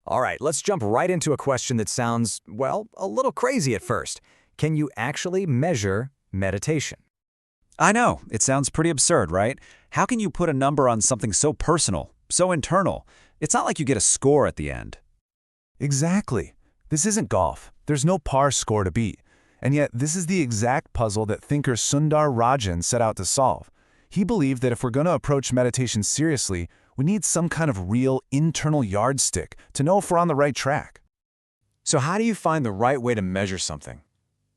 All right, let's jump right into a question that sounds, well, a little crazy at first. Can you actually measure meditation? I know, it sounds pretty absurd, right? How can you put a number on something so personal, so internal? It's not like you get a score at the end. Exactly. This isn't golf. There's no par score to beat. And yet, this is the exact puzzle that thinker Sundar Rajan set out to solve. He believed that if we're going to approach meditation seriously, we need some kind of real internal yardstick to know if we're on the right track. So how do you find the right way to measure something?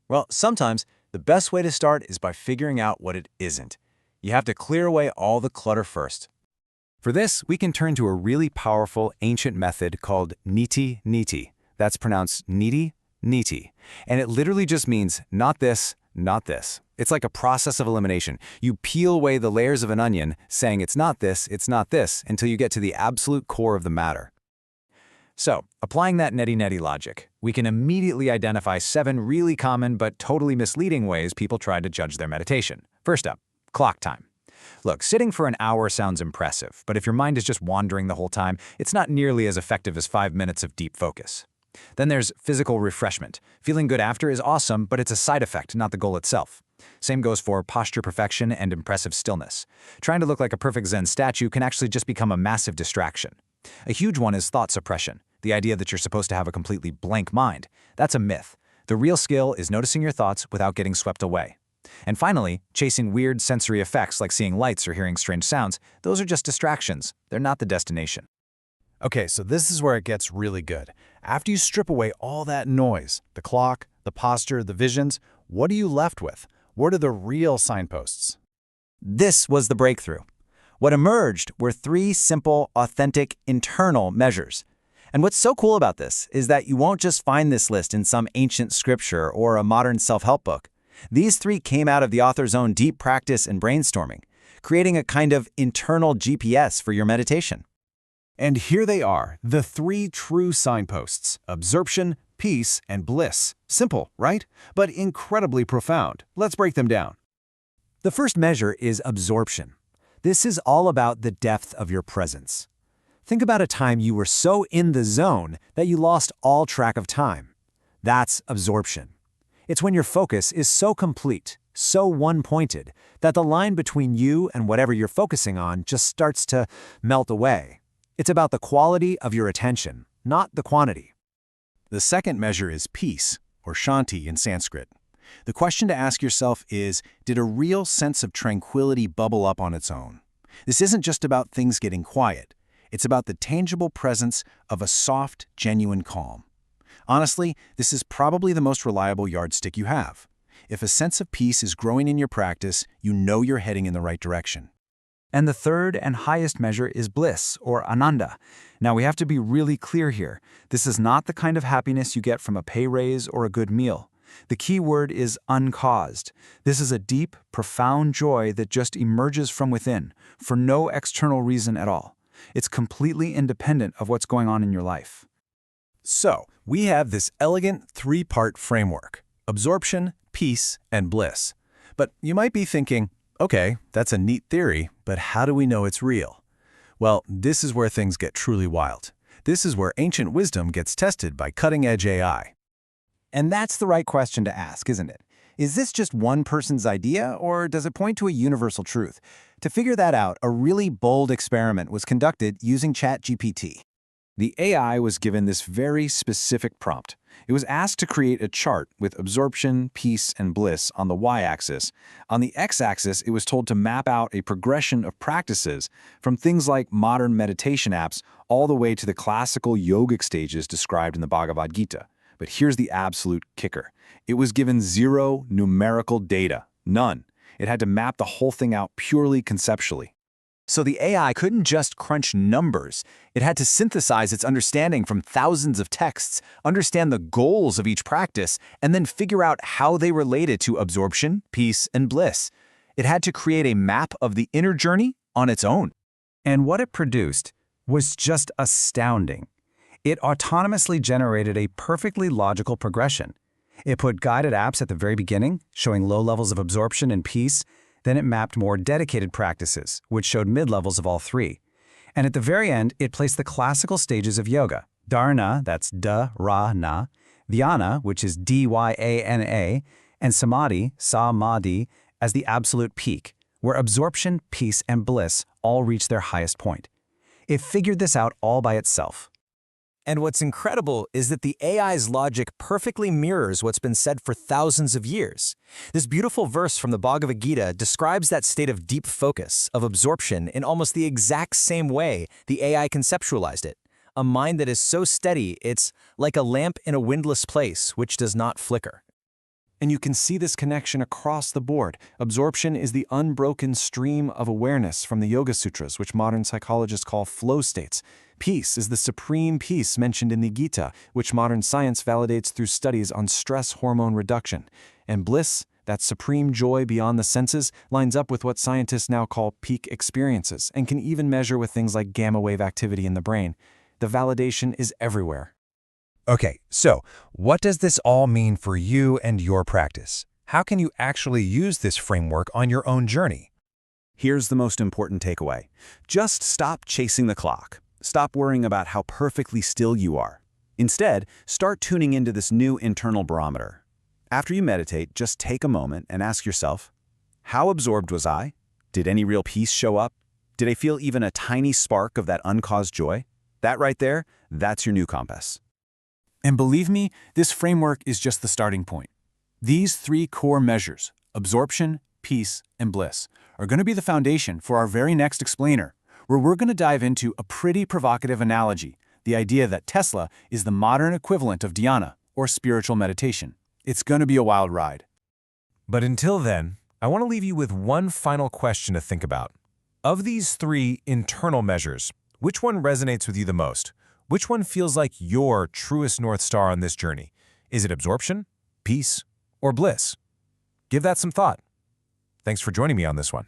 Well, sometimes the best way to start is by figuring out what it isn't. You have to clear away all the clutter first. For this, we can turn to a really powerful ancient method called niti. That's pronounced niti. And it literally just means not this, not this. It's like a process of elimination. You peel away the layers of an onion, saying it's not this, until you get to the absolute core of the matter. So, applying that neti logic, we can immediately identify 7 really common but totally misleading ways people try to judge their meditation. First up, clock time. Look, sitting for an hour sounds impressive, but if your mind is just wandering the whole time, it's not nearly as effective as 5 minutes of deep focus. Then there's physical refreshment. Feeling good after is awesome, but it's a side effect, not the goal itself. Same goes for posture perfection and impressive stillness. Trying to look like a perfect Zen statue can actually just become a massive distraction. A huge one is thought suppression, the idea that you're supposed to have a completely blank mind. That's a myth. The real skill is noticing your thoughts without getting swept away. And finally, chasing weird sensory effects like seeing lights or hearing strange sounds, those are just distractions. They're not the destination. Okay, so this is where it gets really good. After you strip away all that noise, the clock, the posture, the visions, what are you left with? What are the real signposts? This was the breakthrough. What emerged were 3 simple, authentic, internal measures. And what's so cool about this is that you won't just find this list in some ancient scripture or a modern self-help book. These 3 came out of the author's own deep practice and brainstorming, creating a kind of internal GPS for your meditation. And here they are, the 3 true signposts: absorption, peace, and bliss. Simple, right? But incredibly profound. Let's break them down. The first measure is absorption. This is all about the depth of your presence. Think about a time you were so in the zone that you lost all track of time. That's absorption. It's when your focus is so complete, so one-pointed, that the line between you and whatever you're focusing on just starts to melt away. It's about the quality of your attention, not the quantity. The second measure is peace, or shanti in Sanskrit. The question to ask yourself is, did a real sense of tranquility bubble up on its own? This isn't just about things getting quiet. It's about the tangible presence of a soft, genuine calm. Honestly, this is probably the most reliable yardstick you have. If a sense of peace is growing in your practice, you know you're heading in the right direction. And the third and highest measure is bliss, or ananda. Now, we have to be really clear here. This is not the kind of happiness you get from a pay raise or a good meal. The key word is uncaused. This is a deep, profound joy that just emerges from within, for no external reason at all. It's completely independent of what's going on in your life. So, we have this elegant 3-part framework: absorption, peace, and bliss. But you might be thinking, okay, that's a neat theory, but how do we know it's real? Well, this is where things get truly wild. This is where ancient wisdom gets tested by cutting-edge AI. And that's the right question to ask, isn't it? Is this just one person's idea, or does it point to a universal truth? To figure that out, a really bold experiment was conducted using ChatGPT. The AI was given this very specific prompt. It was asked to create a chart with absorption, peace, and bliss on the y-axis. On the x-axis, it was told to map out a progression of practices from things like modern meditation apps all the way to the classical yogic stages described in the Bhagavad Gita. But here's the absolute kicker. It was given 0 numerical data, none. It had to map the whole thing out purely conceptually. So the AI couldn't just crunch numbers. It had to synthesize its understanding from thousands of texts, understand the goals of each practice, and then figure out how they related to absorption, peace, and bliss. It had to create a map of the inner journey on its own. And what it produced was just astounding. It autonomously generated a perfectly logical progression. It put guided apps at the very beginning, showing low levels of absorption and peace. Then it mapped more dedicated practices, which showed mid-levels of all 3. And at the very end, it placed the classical stages of yoga, Dharana, that's da-ra-na, dhyana, which is D-Y-A-N-A, and samadhi, sa-ma-di, as the absolute peak, where absorption, peace, and bliss all reach their highest point. It figured this out all by itself. And what's incredible is that the AI's logic perfectly mirrors what's been said for thousands of years. This beautiful verse from the Bhagavad Gita describes that state of deep focus, of absorption, in almost the exact same way the AI conceptualized it. A mind that is so steady, it's like a lamp in a windless place which does not flicker. And you can see this connection across the board. Absorption is the unbroken stream of awareness from the Yoga Sutras, which modern psychologists call flow states. Peace is the supreme peace mentioned in the Gita, which modern science validates through studies on stress hormone reduction. And bliss, that supreme joy beyond the senses, lines up with what scientists now call peak experiences and can even measure with things like gamma wave activity in the brain. The validation is everywhere. Okay, so what does this all mean for you and your practice? How can you actually use this framework on your own journey? Here's the most important takeaway. Just stop chasing the clock. Stop worrying about how perfectly still you are. Instead, start tuning into this new internal barometer. After you meditate, just take a moment and ask yourself, how absorbed was I? Did any real peace show up? Did I feel even a tiny spark of that uncaused joy? That right there, that's your new compass. And believe me, this framework is just the starting point. These three core measures, absorption, peace, and bliss, are going to be the foundation for our very next explainer, where we're going to dive into a pretty provocative analogy, the idea that Tesla is the modern equivalent of dhyana, or spiritual meditation. It's going to be a wild ride. But until then, I want to leave you with one final question to think about. Of these three internal measures, which one resonates with you the most? Which one feels like your truest North Star on this journey? Is it absorption, peace, or bliss? Give that some thought. Thanks for joining me on this one.